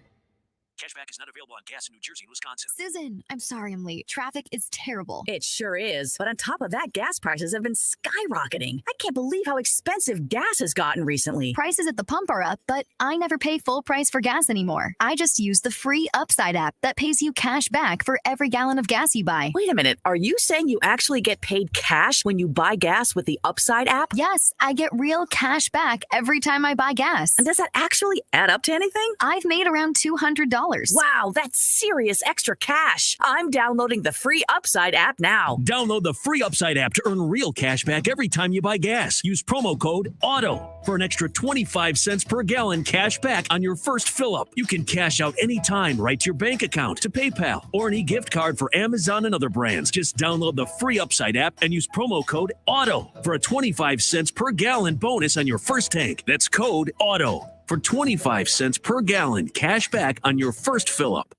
Cashback is not available on gas in New Jersey and Wisconsin. Susan, I'm sorry I'm late. Traffic is terrible. It sure is. But on top of that, gas prices have been skyrocketing. I can't believe how expensive gas has gotten recently. Prices at the pump are up, but I never pay full price for gas anymore. I just use the free Upside app that pays you cash back for every gallon of gas you buy. Wait a minute. Are you saying you actually get paid cash when you buy gas with the Upside app? Yes, I get real cash back every time I buy gas. And does that actually add up to anything? I've made around $200. Wow, that's serious extra cash. I'm downloading the free Upside app now. Download the free Upside app to earn real cash back every time you buy gas. Use promo code AUTO for an extra 25 cents per gallon cash back on your first fill up. You can cash out anytime right to your bank account, to PayPal, or any gift card for Amazon and other brands. Just download the free Upside app and use promo code AUTO for a 25 cents per gallon bonus on your first tank. That's code AUTO for 25 cents per gallon cash back on your first fill up.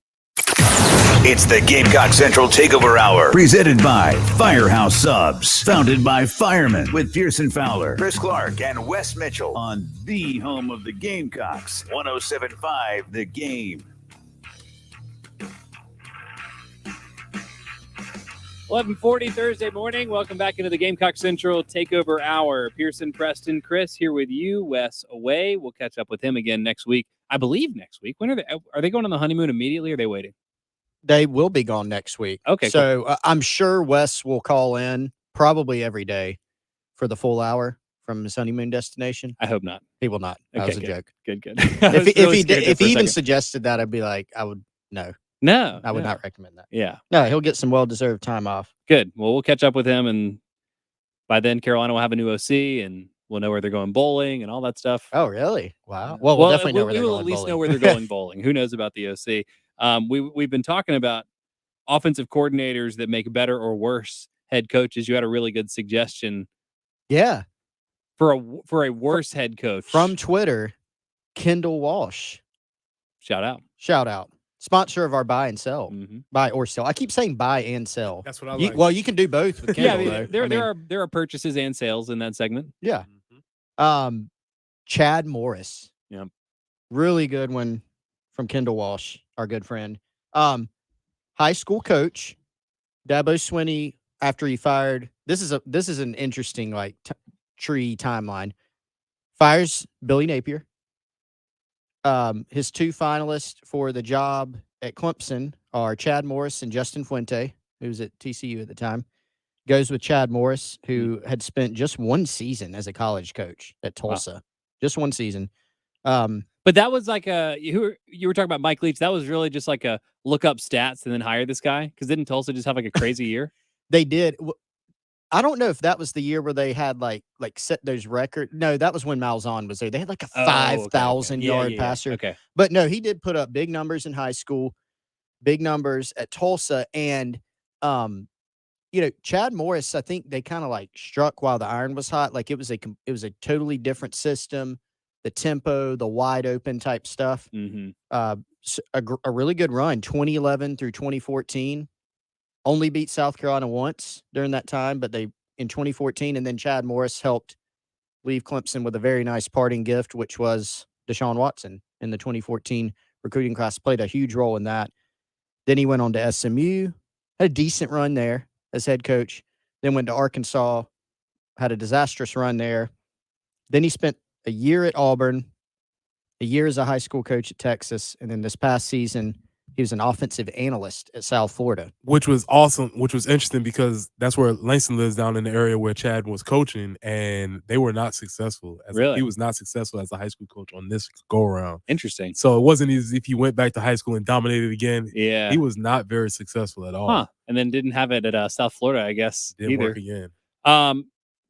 It's the Gamecock Central Takeover Hour. Presented by Firehouse Subs. Founded by firemen with Pearson Fowler, Chris Clark, and Wes Mitchell. On the home of the Gamecocks. 107.5 The Game. 11:40 Thursday morning. Welcome back into the Gamecock Central Takeover Hour. Pearson, Preston, Chris here with you. Wes away. We'll catch up with him again next week. I believe next week. When are they going on the honeymoon immediately, or are they waiting? They will be gone next week. Okay. So cool. I'm sure Wes will call in probably every day for the full hour from his honeymoon destination. I hope not. He will not. That was a joke. Good. If he even suggested that, I'd be like, I would no. No, I would not recommend that. Yeah. No, he'll get some well-deserved time off. Good. Well, we'll catch up with him, and by then Carolina will have a new OC, and we'll know where they're going bowling and all that stuff. Oh, really? Wow. Well, we'll definitely know where they're going bowling. We will at least know where they're going bowling. Who knows about the OC? We've been talking about offensive coordinators that make better or worse head coaches. You had a really good suggestion. Yeah. For a worse head coach from Twitter. Kendall Walsh. Shout out. Sponsor of our buy and sell. Mm-hmm. Buy or sell. I keep saying buy and sell. That's what I like. Well, you can do both with Kendall, Yeah, though. there are purchases and sales in that segment. Yeah. Chad Morris. Yeah. Really good one from Kendall Walsh, our good friend. High school coach, Dabo Swinney, after he fired, this is an interesting tree timeline. Fires Billy Napier. His two finalists for the job at Clemson are Chad Morris and Justin Fuente, who was at TCU at the time. Goes with Chad Morris, who had spent just one season as a college coach at Tulsa. Wow. Just one season. But that was like you were talking about Mike Leach. That was really just like a look up stats and then hire this guy. Because didn't Tulsa just have like a crazy year? They did. I don't know if that was the year where they had like set those records. No, that was when Malzahn was there. They had like a 5,000 yard passer. Okay. But no, he did put up big numbers in high school, big numbers at Tulsa. And, Chad Morris, I think they kind of like struck while the iron was hot. Like it was a totally different system, the tempo, the wide open type stuff. Mm-hmm. A really good run, 2011 through 2014. Only beat South Carolina once during that time, but they in 2014, and then Chad Morris helped leave Clemson with a very nice parting gift, which was Deshaun Watson in the 2014 recruiting class. Played a huge role in that. Then he went on to SMU, had a decent run there as head coach. Then went to Arkansas, had a disastrous run there. Then he spent a year at Auburn, a year as a high school coach at Texas, and then this past season, he was an offensive analyst at South Florida. Which was awesome, which was interesting because that's where Langston lives, down in the area where Chad was coaching, and they were not successful. Really? He was not successful as a high school coach on this go-around. Interesting. So it wasn't as if he went back to high school and dominated again. Yeah. He was not very successful at all. Huh. And then didn't have it at South Florida, I guess, Didn't either. work again.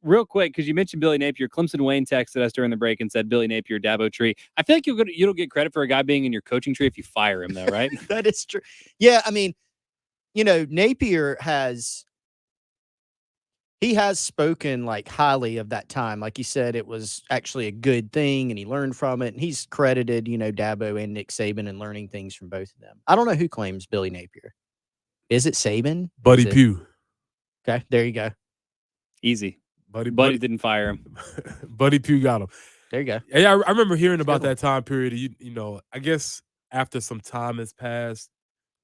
Real quick, because you mentioned Billy Napier, Clemson Wayne texted us during the break and said Billy Napier, Dabo tree. I feel like you don't get credit for a guy being in your coaching tree if you fire him, though, right? That is true. Yeah, I mean, Napier has spoken like highly of that time. Like he said, it was actually a good thing, and he learned from it. And he's credited, Dabo and Nick Saban and learning things from both of them. I don't know who claims Billy Napier. Is it Saban? Buddy Pugh. Okay, there you go. Easy. Buddy didn't fire him. Buddy Pugh got him. There you go. Yeah, I remember hearing about that time period. I guess after some time has passed,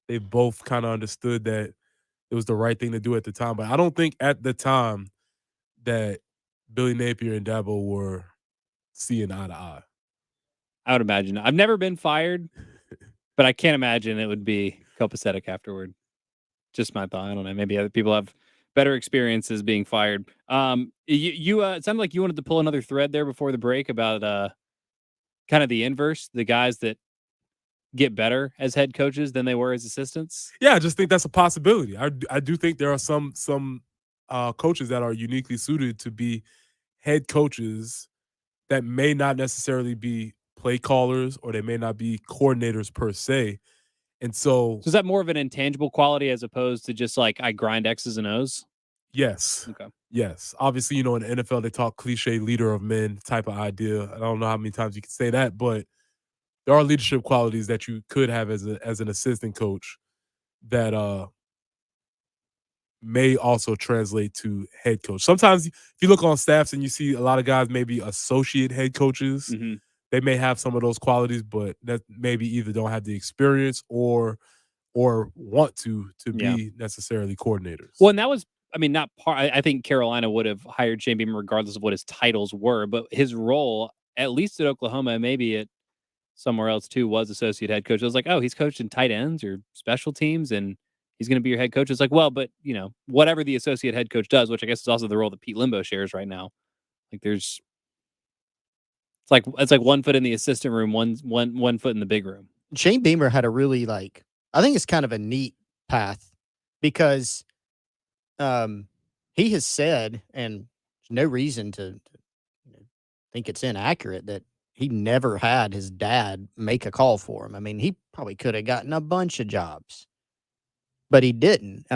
they both kind of understood that it was the right thing to do at the time. But I don't think at the time that Billy Napier and Dabo were seeing eye to eye. I would imagine. I've never been fired, but I can't imagine it would be copacetic afterward. Just my thought. I don't know. Maybe other people have better experiences being fired. It sounded like you wanted to pull another thread there before the break about kind of the inverse, the guys that get better as head coaches than they were as assistants. Yeah, I just think that's a possibility. I do think there are some coaches that are uniquely suited to be head coaches that may not necessarily be play callers, or they may not be coordinators per se. And so is that more of an intangible quality as opposed to just like I grind X's and O's? Yes. Okay. Yes. Obviously, in the NFL, they talk cliche leader of men type of idea. I don't know how many times you can say that, but there are leadership qualities that you could have as an assistant coach that may also translate to head coach. Sometimes if you look on staffs and you see a lot of guys maybe associate head coaches, mm-hmm. They may have some of those qualities, but that maybe either don't have the experience or want to be necessarily coordinators. Well, and that was, not part. I think Carolina would have hired Shane Beamer regardless of what his titles were, but his role, at least at Oklahoma, maybe at somewhere else too, was associate head coach. I was like, oh, he's coached in tight ends or special teams, and he's going to be your head coach. It's like, well, but whatever the associate head coach does, which I guess is also the role that Pete Limbo shares right now. Like it's like 1 foot in the assistant room, one foot in the big room. Shane Beamer had a really I think it's kind of a neat path because he has said, and there's no reason to think it's inaccurate, that he never had his dad make a call for him. He probably could have gotten a bunch of jobs, but he didn't.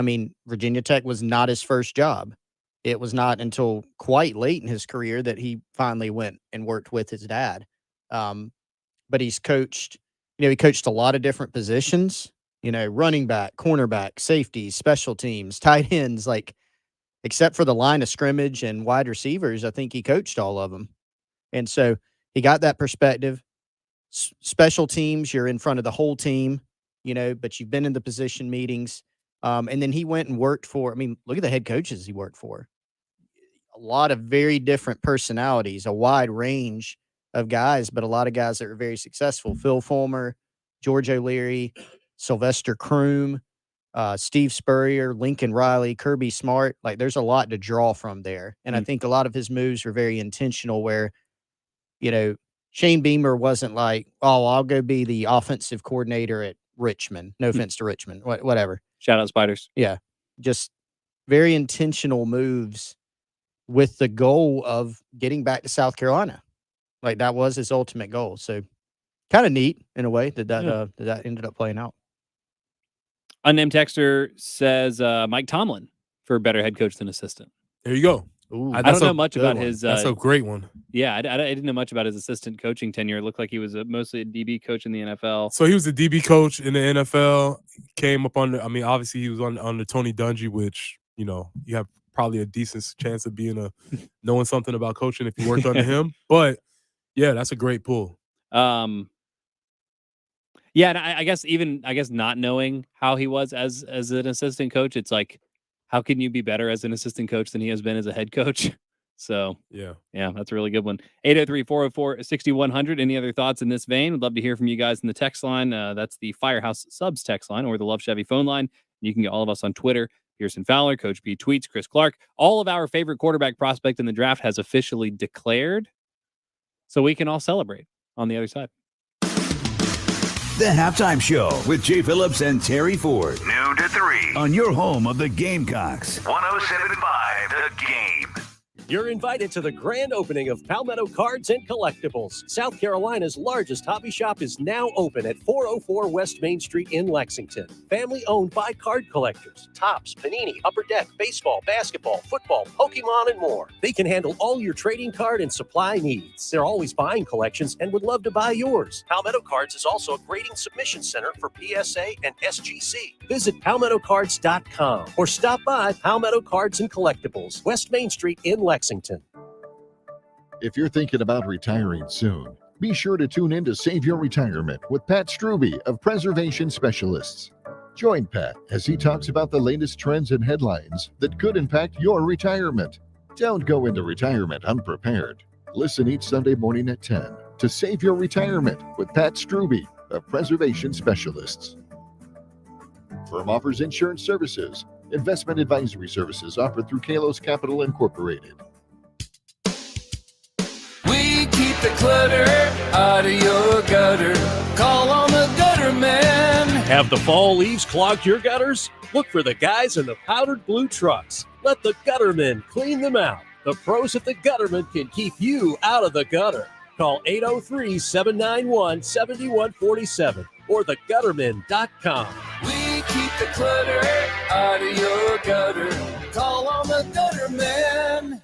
Virginia Tech was not his first job. It was not until quite late in his career that he finally went and worked with his dad. but he's coached, he coached a lot of different positions, running back, cornerback, safety, special teams, tight ends, like, except for the line of scrimmage and wide receivers, I think he coached all of them. And so he got that perspective. Special teams, you're in front of the whole team, but you've been in the position meetings. And then he went and worked for, look at the head coaches he worked for. A lot of very different personalities, a wide range of guys, but a lot of guys that are very successful. Phil Fulmer, George O'Leary, Sylvester Croom, Steve Spurrier, Lincoln Riley, Kirby Smart. Like, there's a lot to draw from there. And I think a lot of his moves were very intentional where, Shane Beamer wasn't like, oh, I'll go be the offensive coordinator at Richmond. No offense to Richmond, whatever. Shout out Spiders. Yeah. Just very intentional moves with the goal of getting back to South Carolina. Like, that was his ultimate goal. So kind of neat in a way that ended up playing out. Unnamed texter says Mike Tomlin for a better head coach than assistant. There you go. Ooh, I don't know much about his. That's a great one. Yeah, I didn't know much about his assistant coaching tenure. It looked like he was mostly a DB coach in the NFL. So he was a DB coach in the NFL. Came up under. Obviously he was under Tony Dungy, which you have probably a decent chance of knowing something about coaching if you worked under him. But yeah, that's a great pull. Yeah, and I guess not knowing how he was as an assistant coach, it's like, how can you be better as an assistant coach than he has been as a head coach? So yeah, that's a really good one. 803-404-6100. Any other thoughts in this vein? We'd love to hear from you guys in the text line. That's the Firehouse Subs text line or the Love Chevy phone line. You can get all of us on Twitter. Pearson Fowler, Coach B tweets, Chris Clark. All of our favorite quarterback prospect in the draft has officially declared, so we can all celebrate on the other side. The Halftime Show with Jay Phillips and Terry Ford. Noon to 3. On your home of the Gamecocks. 107.5 The Game. You're invited to the grand opening of Palmetto Cards and Collectibles. South Carolina's largest hobby shop is now open at 404 West Main Street in Lexington. Family owned by card collectors. Topps, Panini, Upper Deck, baseball, basketball, football, Pokemon, and more. They can handle all your trading card and supply needs. They're always buying collections and would love to buy yours. Palmetto Cards is also a grading submission center for PSA and SGC. Visit PalmettoCards.com or stop by Palmetto Cards and Collectibles, West Main Street in Lexington. If you're thinking about retiring soon, be sure to tune in to Save Your Retirement with Pat Struby of Preservation Specialists. Join Pat as he talks about the latest trends and headlines that could impact your retirement. Don't go into retirement unprepared. Listen each Sunday morning at 10 to Save Your Retirement with Pat Struby of Preservation Specialists. Firm offers insurance services. Investment advisory services offered through Kalos Capital Incorporated. We keep the clutter out of your gutter. Call on the gutter man. Have the fall leaves clogged your gutters? Look for the guys in the powdered blue trucks. Let the guttermen clean them out. The pros at the Gutterman can keep you out of the gutter. Call 803-791-7147 or thegutterman.com. We keep the clutter out of your gutter. Call on the gutter man.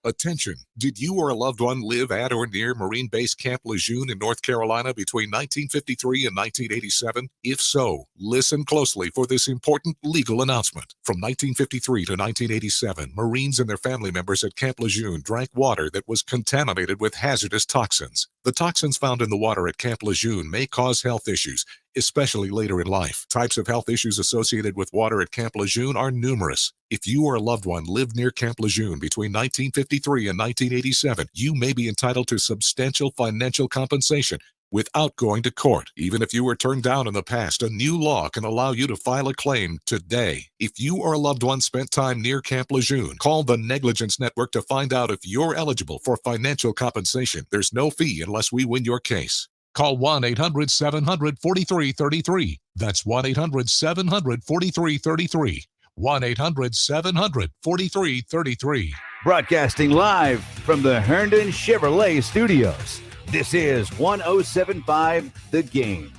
Attention! Did you or a loved one live at or near Marine Base Camp Lejeune in North Carolina between 1953 and 1987? If so, listen closely for this important legal announcement. From 1953 to 1987, Marines and their family members at Camp Lejeune drank water that was contaminated with hazardous toxins. The toxins found in the water at Camp Lejeune may cause health issues, especially later in life. Types of health issues associated with water at Camp Lejeune are numerous. If you or a loved one lived near Camp Lejeune between 1953 and 1987, you may be entitled to substantial financial compensation without going to court. Even if you were turned down in the past, a new law can allow you to file a claim today. If you or a loved one spent time near Camp Lejeune, call the Negligence Network to find out if you're eligible for financial compensation. There's no fee unless we win your case. Call 1-800-700-4333. That's 1-800-700-4333. 1-800-700-4333. Broadcasting live from the Herndon Chevrolet Studios. This is 107.5 The Game.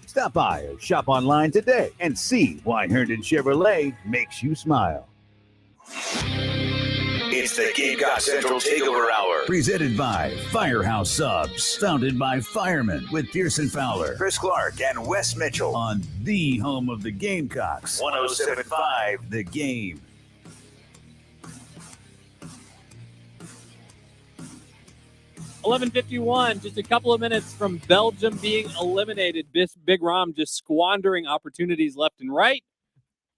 Stop by or shop online today and see why Herndon Chevrolet makes you smile. It's the Gamecock Central Takeover Hour. Presented by Firehouse Subs. Founded by firemen with Pearson Fowler, Chris Clark and Wes Mitchell on the home of the Gamecocks. 107.5 The Game. $11:51, just a couple of minutes from Belgium being eliminated. Big Rom just squandering opportunities left and right.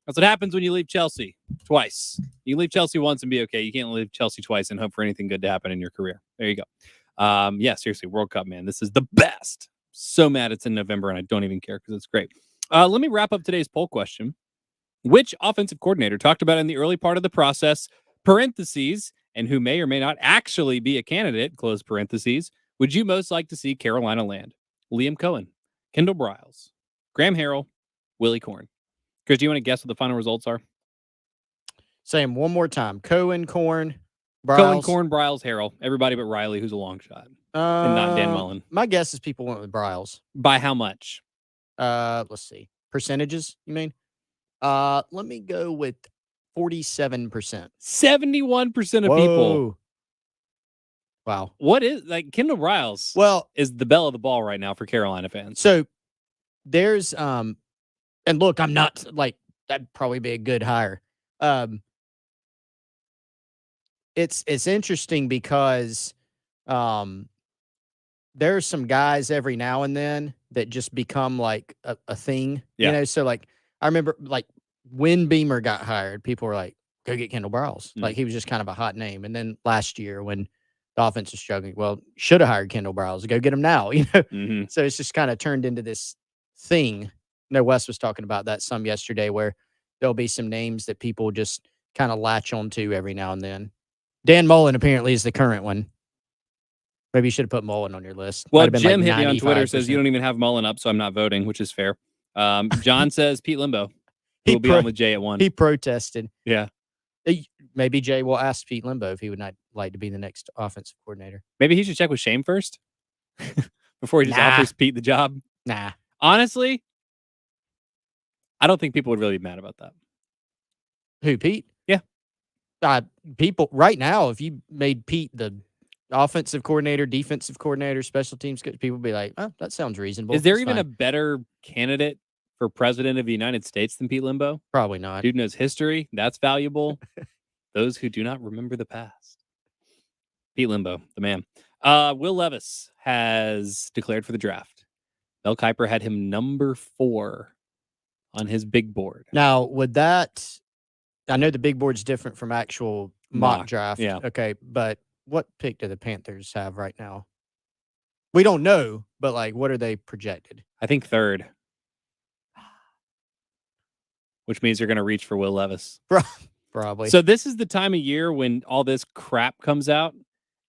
That's what happens when you leave Chelsea twice. You can leave Chelsea once and be okay. You can't leave Chelsea twice and hope for anything good to happen in your career. There you go. Yeah, seriously, World Cup, man. This is the best. So mad it's in November, and I don't even care because it's great. Let me wrap up today's poll question. Which offensive coordinator, talked about in the early part of the process, parentheses, and who may or may not actually be a candidate, close parentheses, would you most like to see Carolina land? Liam Cohen, Kendall Briles, Graham Harrell, Willie Corn. Chris, do you want to guess what the final results are? Say them one more time. Cohen, Corn, Briles. Cohen, Corn, Briles, Harrell. Everybody but Riley, who's a long shot. And not Dan Mullen. My guess is people went with Briles. By how much? Let's see. Percentages, you mean? Let me go with 47%. 71% of people. Wow. What is, like, Kendall Briles is the belle of the ball right now for Carolina fans. So there's and look, I'm not like, that'd probably be a good hire. It's interesting because there's some guys every now and then that just become like a thing. Yeah. You know, so like I remember like when Beamer got hired, people were like, go get Kendall Briles. Like he was just kind of a hot name. And then last year when the offense was struggling, well, should have hired Kendall Briles. Go get him now, you know? So it's just kind of turned into this thing. No, Wes was talking about that some yesterday where there'll be some names that people just kind of latch onto every now and then. Dan Mullen apparently is the current one. Maybe you should have put Mullen on your list. Well, Jim hit me on Twitter, says you don't even have Mullen up, so I'm not voting, which is fair. John says Pete Limbo. He will be on with Jay at 1. He protested. Yeah. Maybe Jay will ask Pete Limbo if he would not like to be the next offensive coordinator. Maybe he should check with Shane first before he just offers Pete the job. Nah. Honestly, I don't think people would really be mad about that. Who, Pete? Yeah. People right now, if you made Pete the offensive coordinator, defensive coordinator, special teams coach, people would be like, oh, that sounds reasonable. Is there even a better candidate for president of the United States than Pete Limbo? Probably not. Dude knows history. That's valuable. Those who do not remember the past. Pete Limbo, the man. Will Levis has declared for the draft. Mel Kiper had him number 4 on his big board. Now, would that, I know the big board's different from actual mock draft. Yeah. Okay, but what pick do the Panthers have right now? We don't know, but like, what are they projected? I think 3rd. Which means you're going to reach for Will Levis. Probably. So this is the time of year when all this crap comes out.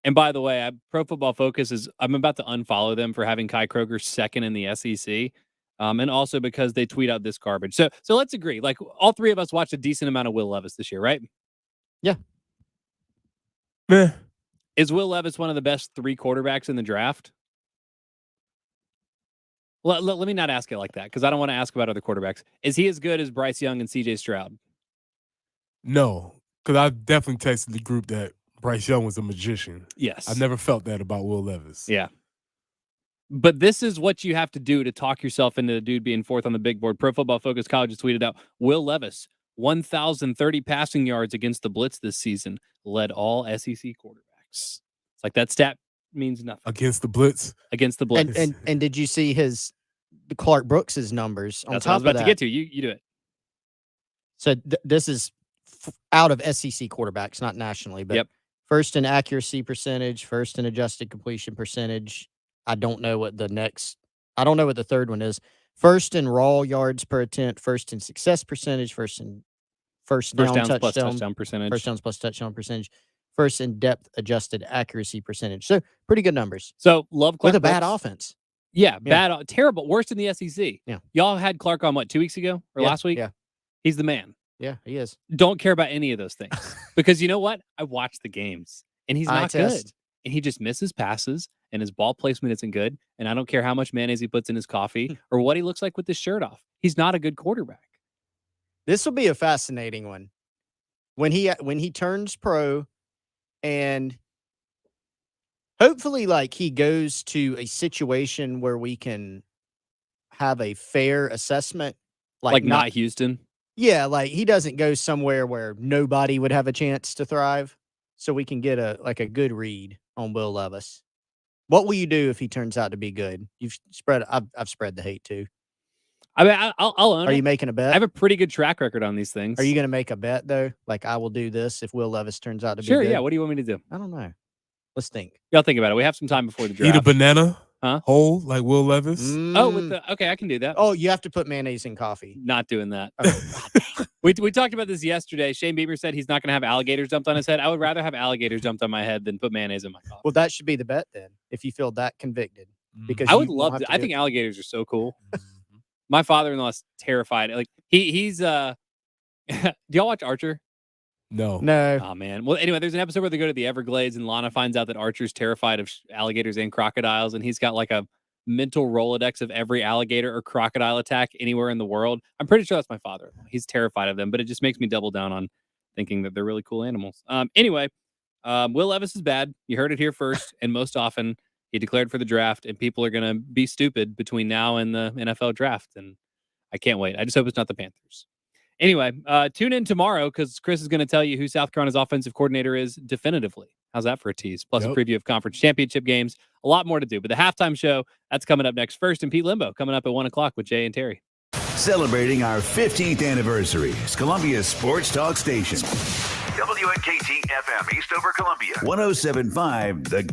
And by the way, Pro Football Focus I'm about to unfollow them for having Kai Kroger 2nd in the SEC. And also because they tweet out this garbage. So let's agree. Like all 3 of us watched a decent amount of Will Levis this year, right? Yeah. Meh. Is Will Levis one of the best 3 quarterbacks in the draft? Let me not ask it like that because I don't want to ask about other quarterbacks. Is he as good as Bryce Young and CJ Stroud? No, because I definitely texted the group that Bryce Young was a magician. Yes. I never felt that about Will Levis. Yeah. But this is what you have to do to talk yourself into the dude being 4th on the big board. Pro Football Focus College has tweeted out, Will Levis, 1,030 passing yards against the blitz this season, led all SEC quarterbacks. It's like that stat means nothing. Against the blitz? Against the blitz. And did you see Clark Brooks's numbers on That's top what I was about of that? to get to. You do it. So this is out of SEC quarterbacks, not nationally, but first in accuracy percentage, first in adjusted completion percentage. I don't know what the 3rd one is. First in raw yards per attempt, first in success percentage, first downs plus touchdown percentage. First downs plus touchdown percentage, first in depth adjusted accuracy percentage. So pretty good numbers. So love Clark with a Brooks. bad offense. Yeah, bad, terrible, worse than the SEC. Yeah. Y'all had Clark on 2 weeks ago or last week? Yeah. He's the man. Yeah, he is. Don't care about any of those things because you know what? I watched the games and he's not good. And he just misses passes and his ball placement isn't good. And I don't care how much mayonnaise he puts in his coffee or what he looks like with his shirt off. He's not a good quarterback. This will be a fascinating one. When he turns pro and hopefully, like, he goes to a situation where we can have a fair assessment. Like not Houston? Yeah, like, he doesn't go somewhere where nobody would have a chance to thrive, so we can get a good read on Will Levis. What will you do if he turns out to be good? I've spread the hate too. I mean, I'll own it. Are you making a bet? I have a pretty good track record on these things. Are you going to make a bet, though? Like, I will do this if Will Levis turns out to be Sure, good? yeah. What do you want me to do? I don't know. Let's think. Y'all think about it. We have some time before the draft. Eat a banana? Huh? Whole, like Will Levis? Okay, I can do that. Oh, you have to put mayonnaise in coffee. Not doing that. We talked about this yesterday. Shane Bieber said he's not going to have alligators dumped on his head. I would rather have alligators dumped on my head than put mayonnaise in my coffee. Well, that should be the bet then, if you feel that convicted. Because I would love to. I think alligators are so cool. My father-in-law is terrified. Like he's do y'all watch Archer? No. Oh man. Well, anyway, there's an episode where they go to the Everglades and Lana finds out that Archer's terrified of alligators and crocodiles, and he's got like a mental Rolodex of every alligator or crocodile attack anywhere in the world. I'm pretty sure that's my father. He's terrified of them, but it just makes me double down on thinking that they're really cool animals. Anyway, Will Levis is bad. You heard it here first, and most often he declared for the draft, and people are going to be stupid between now and the NFL draft, and I can't wait. I just hope it's not the Panthers. Anyway, tune in tomorrow because Chris is going to tell you who South Carolina's offensive coordinator is definitively. How's that for a tease? Plus a preview of conference championship games. A lot more to do. But the halftime show, that's coming up next. First, and Pete Limbo coming up at 1 o'clock with Jay and Terry. Celebrating our 15th anniversary is Columbia's sports talk station. WNKT FM, Eastover, Columbia. 107.5 The